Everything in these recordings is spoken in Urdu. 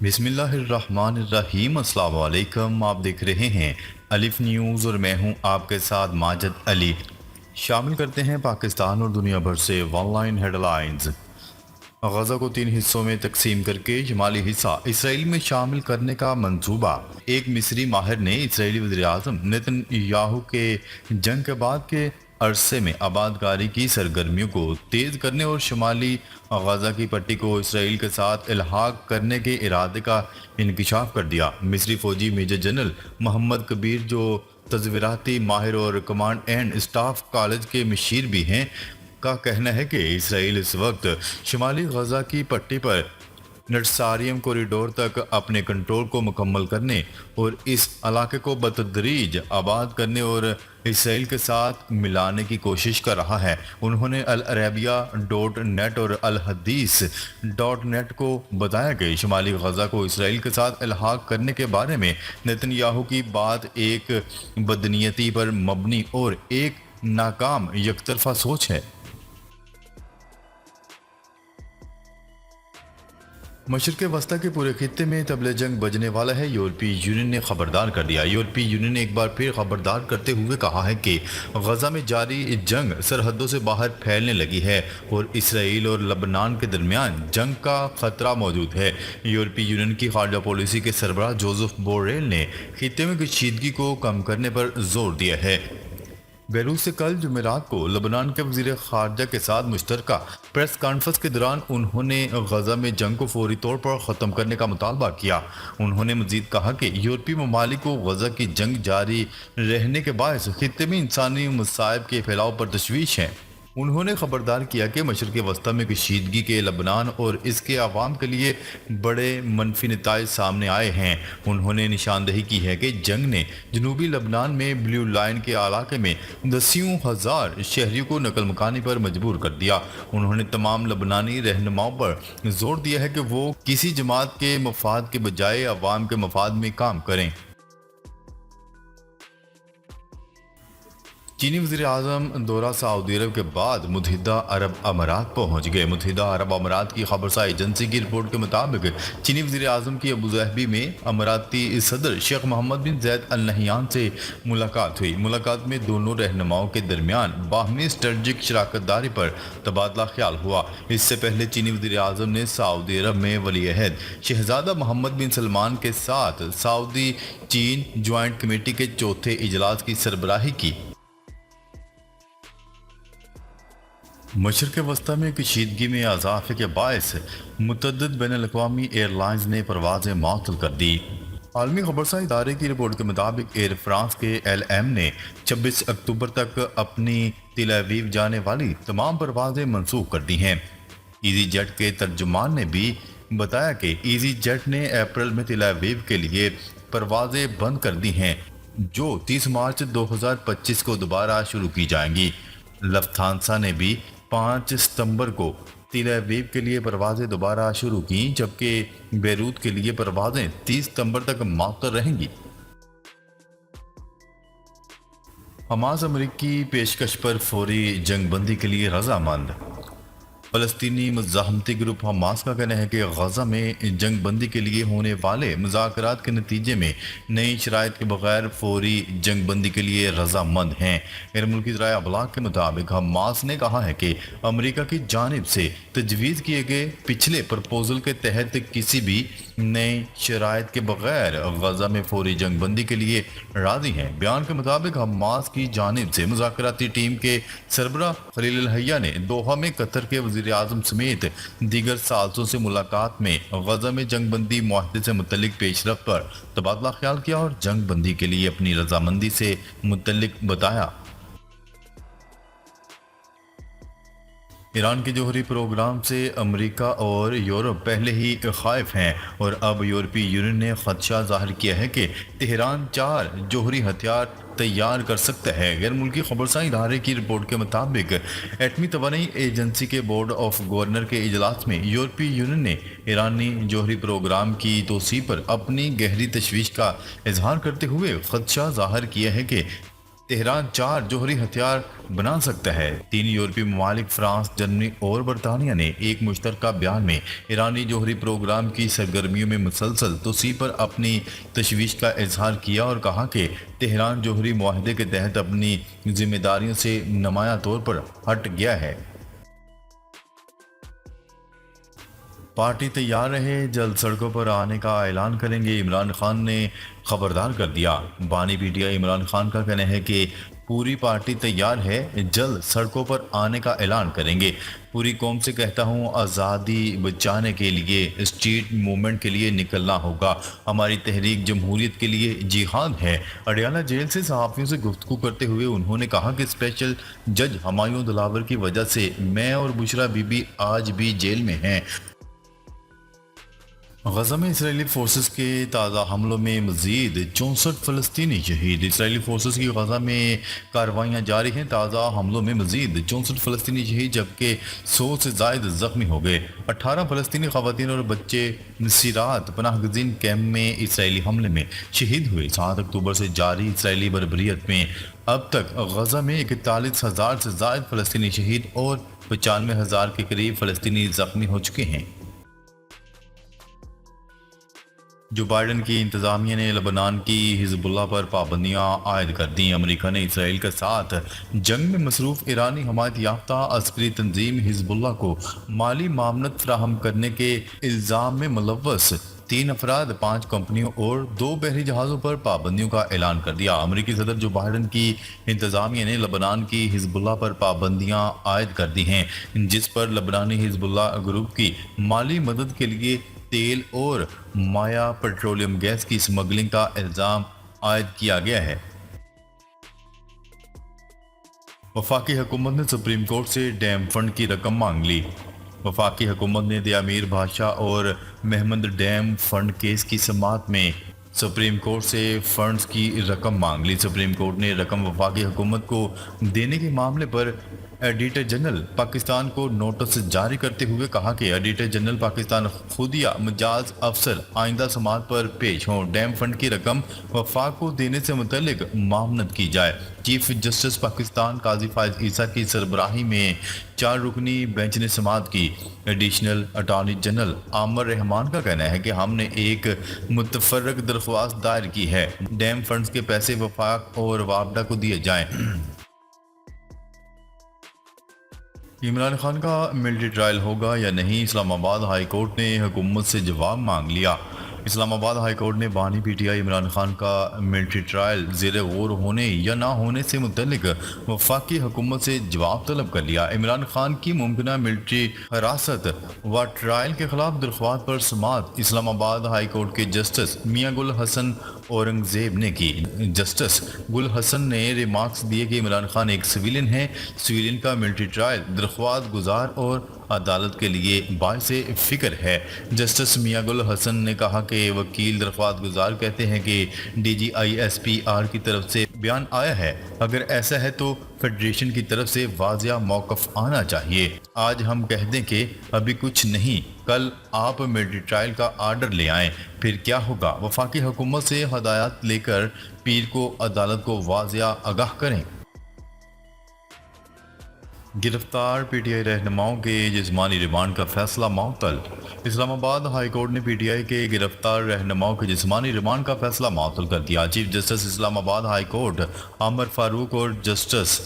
بسم اللہ الرحمن الرحیم۔ السلام علیکم، آپ دیکھ رہے ہیں الف نیوز اور میں ہوں آپ کے ساتھ ماجد علی۔ شامل کرتے ہیں پاکستان اور دنیا بھر سے one line headlines. Gaza کو 3 حصوں میں تقسیم کر کے شمالی حصہ اسرائیل میں شامل کرنے کا منصوبہ۔ ایک مصری ماہر نے اسرائیلی وزیر اعظم نیتن یاہو کے جنگ کے بعد کے عرصے میں آباد کاری کی سرگرمیوں کو تیز کرنے اور شمالی غزہ کی پٹی کو اسرائیل کے ساتھ الحاق کرنے کے ارادے کا انکشاف کر دیا۔ مصری فوجی میجر جنرل محمد کبیر، جو تصویراتی ماہر اور کمانڈ اینڈ اسٹاف کالج کے مشیر بھی ہیں، کا کہنا ہے کہ اسرائیل اس وقت شمالی غزہ کی پٹی پر نٹساریم کوریڈور تک اپنے کنٹرول کو مکمل کرنے اور اس علاقے کو بتدریج آباد کرنے اور اسرائیل کے ساتھ ملانے کی کوشش کر رہا ہے۔ انہوں نے العربیہ ڈاٹ نیٹ اور الحدیث ڈاٹ نیٹ کو بتایا کہ شمالی غزہ کو اسرائیل کے ساتھ الحاق کرنے کے بارے میں نیتن یاہو کی بات ایک بدنیتی پر مبنی اور ایک ناکام یک طرفہ سوچ ہے۔ مشرق وسطی کے پورے خطے میں طبل جنگ بجنے والا ہے، یورپی یونین نے خبردار کر دیا۔ یورپی یونین نے ایک بار پھر خبردار کرتے ہوئے کہا ہے کہ غزہ میں جاری جنگ سرحدوں سے باہر پھیلنے لگی ہے اور اسرائیل اور لبنان کے درمیان جنگ کا خطرہ موجود ہے۔ یورپی یونین کی خارجہ پالیسی کے سربراہ جوزف بوریل نے خطے میں کشیدگی کو کم کرنے پر زور دیا ہے۔ بیروت سے کل جمعرات کو لبنان کے وزیر خارجہ کے ساتھ مشترکہ پریس کانفرنس کے دوران انہوں نے غزہ میں جنگ کو فوری طور پر ختم کرنے کا مطالبہ کیا۔ انہوں نے مزید کہا کہ یورپی ممالک کو غزہ کی جنگ جاری رہنے کے باعث خطے میں انسانی مصائب کے پھیلاؤ پر تشویش ہے۔ انہوں نے خبردار کیا کہ مشرق وسطی میں کشیدگی کے لبنان اور اس کے عوام کے لیے بڑے منفی نتائج سامنے آئے ہیں۔ انہوں نے نشاندہی کی ہے کہ جنگ نے جنوبی لبنان میں بلیو لائن کے علاقے میں دسیوں ہزار شہریوں کو نقل مکانی پر مجبور کر دیا۔ انہوں نے تمام لبنانی رہنماؤں پر زور دیا ہے کہ وہ کسی جماعت کے مفاد کے بجائے عوام کے مفاد میں کام کریں۔ چینی وزیر اعظم دورہ سعودی عرب کے بعد متحدہ عرب امارات پہنچ گئے۔ متحدہ عرب امارات کی خبرساز ایجنسی کی رپورٹ کے مطابق چینی وزیر اعظم کی ابوظہبی میں اماراتی صدر شیخ محمد بن زاید ال نہیان سے ملاقات ہوئی۔ ملاقات میں دونوں رہنماؤں کے درمیان باہمی اسٹریٹجک شراکت داری پر تبادلہ خیال ہوا۔ اس سے پہلے چینی وزیر اعظم نے سعودی عرب میں ولی عہد شہزادہ محمد بن سلمان کے ساتھ سعودی چین جوائنٹ کمیٹی کے چوتھے اجلاس کی سربراہی کی۔ مشرق وسطی میں کشیدگی میں اضافے کے باعث متعدد بین الاقوامی ایئر لائنز نے پروازیں معطل کر دی۔ عالمی خبرساز ادارے کی رپورٹ کے مطابق ایئر فرانس کے ایل ایم نے 26 اکتوبر تک اپنی تل اویو جانے والی تمام پروازیں منسوخ کر دی ہیں۔ ایزی جیٹ کے ترجمان نے بھی بتایا کہ ایزی جیٹ نے اپریل میں تل اویو کے لیے پروازیں بند کر دی ہیں، جو 30 مارچ 2025 کو دوبارہ شروع کی جائیں گی۔ لفتھانسا نے بھی 5 ستمبر کو تل اویو کے لیے پروازیں دوبارہ شروع کیں، جبکہ بیروت کے لیے پروازیں 30 ستمبر تک معطل رہیں گی۔ حماس امریکی پیشکش پر فوری جنگ بندی کے لیے رضامند۔ فلسطینی مزاحمتی گروپ حماس کا کہنا ہے کہ غزہ میں جنگ بندی کے لیے ہونے والے مذاکرات کے نتیجے میں نئی شرائط کے بغیر فوری جنگ بندی کے لیے رضامند ہیں۔ غیر ملکی ذرائع ابلاغ کے مطابق حماس نے کہا ہے کہ امریکہ کی جانب سے تجویز کیے گئے پچھلے پرپوزل کے تحت کسی بھی نئی شرائط کے بغیر غزہ میں فوری جنگ بندی کے لیے راضی ہیں۔ بیان کے مطابق حماس کی جانب سے مذاکراتی ٹیم کے سربراہ خلیل الحیہ نے دوحہ میں قطر کے وزیر اعظم سمیت دیگر ثالثوں سے ملاقات میں غزہ میں جنگ بندی معاہدے سے متعلق پیش رفت پر تبادلہ خیال کیا اور جنگ بندی کے لیے اپنی رضامندی سے متعلق بتایا۔ ایران کے جوہری پروگرام سے امریکہ اور یورپ پہلے ہی خائف ہیں اور اب یورپی یونین نے خدشہ ظاہر کیا ہے کہ تہران 4 جوہری ہتھیار تیار کر سکتا ہے۔ غیر ملکی خبرساز ادارے کی رپورٹ کے مطابق ایٹمی توانائی ایجنسی کے بورڈ آف گورنر کے اجلاس میں یورپی یونین نے ایرانی جوہری پروگرام کی توسیع پر اپنی گہری تشویش کا اظہار کرتے ہوئے خدشہ ظاہر کیا ہے کہ تہران 4 جوہری ہتھیار بنا سکتا ہے۔ 3 یورپی ممالک فرانس، جرمنی اور برطانیہ نے ایک مشترکہ بیان میں ایرانی جوہری پروگرام کی سرگرمیوں میں مسلسل توسیع پر اپنی تشویش کا اظہار کیا اور کہا کہ تہران جوہری معاہدے کے تحت اپنی ذمہ داریوں سے نمایاں طور پر ہٹ گیا ہے۔ پارٹی تیار رہے، جلد سڑکوں پر آنے کا اعلان کریں گے، عمران خان نے خبردار کر دیا۔ بانی P T I Imran Khan کا کہنا ہے کہ پوری پارٹی تیار ہے، جلد سڑکوں پر آنے کا اعلان کریں گے۔ پوری قوم سے کہتا ہوں، آزادی بچانے کے لیے اسٹریٹ موومنٹ کے لیے نکلنا ہوگا۔ ہماری تحریک جمہوریت کے لیے جہاد ہے۔ اڈیالہ جیل سے صحافیوں سے گفتگو کرتے ہوئے انہوں نے کہا کہ اسپیشل جج ہمایوں دلاور کی وجہ سے میں اور بشرا بی بی آج بھی جیل میں ہیں۔ غزہ میں اسرائیلی فورسز کے تازہ حملوں میں مزید 64 فلسطینی شہید۔ اسرائیلی فورسز کی غزہ میں کارروائیاں جاری ہیں۔ تازہ حملوں میں مزید 64 فلسطینی شہید جبکہ 100 سے زائد زخمی ہو گئے۔ 18 فلسطینی خواتین اور بچے نصیرات پناہ گزین کیمپ میں اسرائیلی حملے میں شہید ہوئے۔ 7 اکتوبر سے جاری اسرائیلی بربریت میں اب تک غزہ میں 41,000 سے زائد فلسطینی شہید اور 95,000 کے قریب فلسطینی زخمی ہو چکے ہیں۔ جو بائیڈن کی انتظامیہ نے لبنان کی حزب اللہ پر پابندیاں عائد کر دیں۔ امریکہ نے اسرائیل کے ساتھ جنگ میں مصروف ایرانی حمایت یافتہ عسکری تنظیم حزب اللہ کو مالی معاونت فراہم کرنے کے الزام میں ملوث 3 افراد، 5 کمپنیوں اور 2 بحری جہازوں پر پابندیوں کا اعلان کر دیا۔ امریکی صدر جو بائیڈن کی انتظامیہ نے لبنان کی حزب اللہ پر پابندیاں عائد کر دی ہیں، جس پر لبنانی حزب اللہ گروپ کی مالی مدد کے لیے تیل اور مائع پیٹرولیم گیس کی سمگلنگ کا الزام عائد کیا گیا ہے۔ وفاقی حکومت نے سپریم کورٹ سے ڈیم فنڈ کی رقم مانگ لی۔ وفاقی حکومت نے دیامیر بادشاہ اور محمد ڈیم فنڈ کیس کی سماعت میں سپریم کورٹ سے فنڈز کی رقم مانگ لی۔ سپریم کورٹ نے رقم وفاقی حکومت کو دینے کے معاملے پر ایڈیٹر جنرل پاکستان کو نوٹس جاری کرتے ہوئے کہا کہ ایڈیٹر جنرل پاکستان خود یا مجاز افسر آئندہ سماعت پر پیش ہوں، ڈیم فنڈ کی رقم وفاق کو دینے سے متعلق معاونت کی جائے۔ چیف جسٹس پاکستان قاضی فائز عیسیٰ کی سربراہی میں 4 رکنی بینچ نے سماعت کی۔ ایڈیشنل اٹارنی جنرل عامر رحمان کا کہنا ہے کہ ہم نے ایک متفرق درخواست دائر کی ہے، ڈیم فنڈز کے پیسے وفاق اور وابڈا کو دیے جائیں۔ عمران خان کا ملٹری ٹرائل ہوگا یا نہیں؟ اسلام آباد ہائی کورٹ نے حکومت سے جواب مانگ لیا۔ اسلام آباد ہائی کورٹ نے بانی P T I Imran Khan کا ملٹری ٹرائل زیر غور ہونے یا نہ ہونے سے متعلق وفاقی حکومت سے جواب طلب کر لیا۔ عمران خان کی ممکنہ ملٹری حراست و ٹرائل کے خلاف درخواست پر سماعت اسلام آباد ہائی کورٹ کے جسٹس میاں گل حسن اورنگزیب نے کی۔ جسٹس گل حسن نے ریمارکس دیے کہ عمران خان ایک سویلین ہے، سویلین کا ملٹری ٹرائل درخواست گزار اور عدالت کے لیے باعث فکر ہے۔ جسٹس میاں گل حسن نے کہا کہ وکیل درخواست گزار کہتے ہیں کہ D G I S P R کی طرف سے بیان آیا ہے، اگر ایسا ہے تو فیڈریشن کی طرف سے واضح موقف آنا چاہیے۔ آج ہم کہہ دیں کہ ابھی کچھ نہیں، کل آپ ملٹری ٹرائل کا آرڈر لے آئیں، پھر کیا ہوگا؟ وفاقی حکومت سے ہدایات لے کر پیر کو عدالت کو واضح آگاہ کریں۔ گرفتار پی ٹی آئی رہنماؤں کے جسمانی ریمانڈ کا فیصلہ معطل۔ اسلام آباد ہائی کورٹ نے پی ٹی آئی کے گرفتار رہنماؤں کے جسمانی ریمانڈ کا فیصلہ معطل کر دیا۔ چیف جسٹس اسلام آباد ہائی کورٹ عامر فاروق اور جسٹس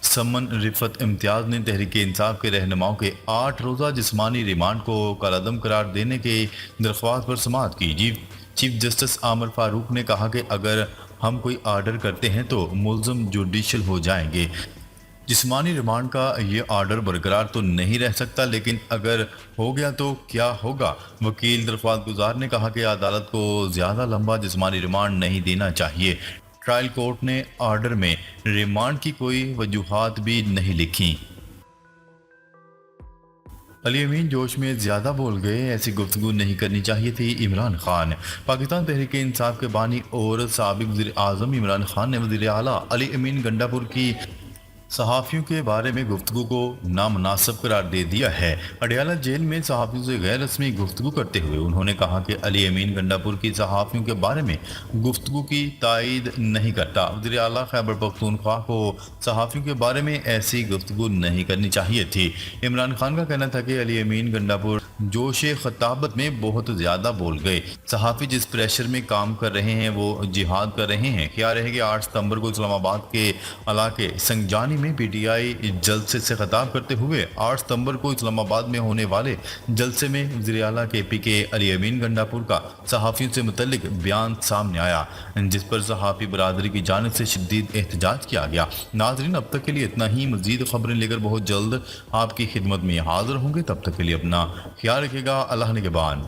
سمن رفت امتیاز نے تحریک انصاف کے رہنماؤں کے 8 روزہ جسمانی ریمانڈ کو کالعدم قرار دینے کے درخواست پر سماعت کی۔ چیف جسٹس عامر فاروق نے کہا کہ اگر ہم کوئی آرڈر کرتے ہیں تو ملزم جوڈیشل ہو جائیں گے۔ جسمانی ریمانڈ کا یہ آرڈر برقرار تو نہیں رہ سکتا، لیکن اگر ہو گیا تو کیا ہوگا؟ وکیل درخواست گزار نے کہا کہ عدالت کو زیادہ لمبا جسمانی ریمانڈ نہیں دینا چاہیے۔ ٹرائل کورٹ نے آرڈر میں ریمانڈ کی کوئی وجوہات بھی نہیں لکھی۔ علی امین جوش میں زیادہ بول گئے، ایسی گفتگو نہیں کرنی چاہیے تھی۔ عمران خان پاکستان تحریک انصاف کے بانی اور سابق وزیر اعظم عمران خان نے وزیر اعلیٰ علی امین گنڈا پور کی صحافیوں کے بارے میں گفتگو کو نامناسب قرار دے دیا ہے۔ اڈیالہ جیل میں صحافیوں سے غیر رسمی گفتگو کرتے ہوئے انہوں نے کہا کہ علی امین گنڈاپور کی صحافیوں کے بارے میں گفتگو کی تائید نہیں کرتا۔ وزیر اعلیٰ خیبر پختونخوا کو صحافیوں کے بارے میں ایسی گفتگو نہیں کرنی چاہیے تھی۔ عمران خان کا کہنا تھا کہ علی امین گنڈاپور جوش خطابت میں بہت زیادہ بول گئے۔ صحافی جس پریشر میں کام کر رہے ہیں وہ جہاد کر رہے ہیں۔ خیال رہے کہ 8 ستمبر کو اسلام آباد کے علاقے سنگجانی میں پی ٹی آئی جلسے سے خطاب کرتے ہوئے 8 ستمبر کو اسلام آباد میں ہونے والے جلسے میں وزیر اعلیٰ کے پی کے علی امین گنڈاپور کا صحافیوں سے متعلق بیان سامنے آیا، جس پر صحافی برادری کی جانب سے شدید احتجاج کیا گیا۔ ناظرین، اب تک کے لیے اتنا ہی۔ مزید خبریں لے کر بہت جلد آپ کی خدمت میں حاضر ہوں گے۔ تب تک کے لیے اپنا خیال رکھیے گا۔ اللہ نگہبان۔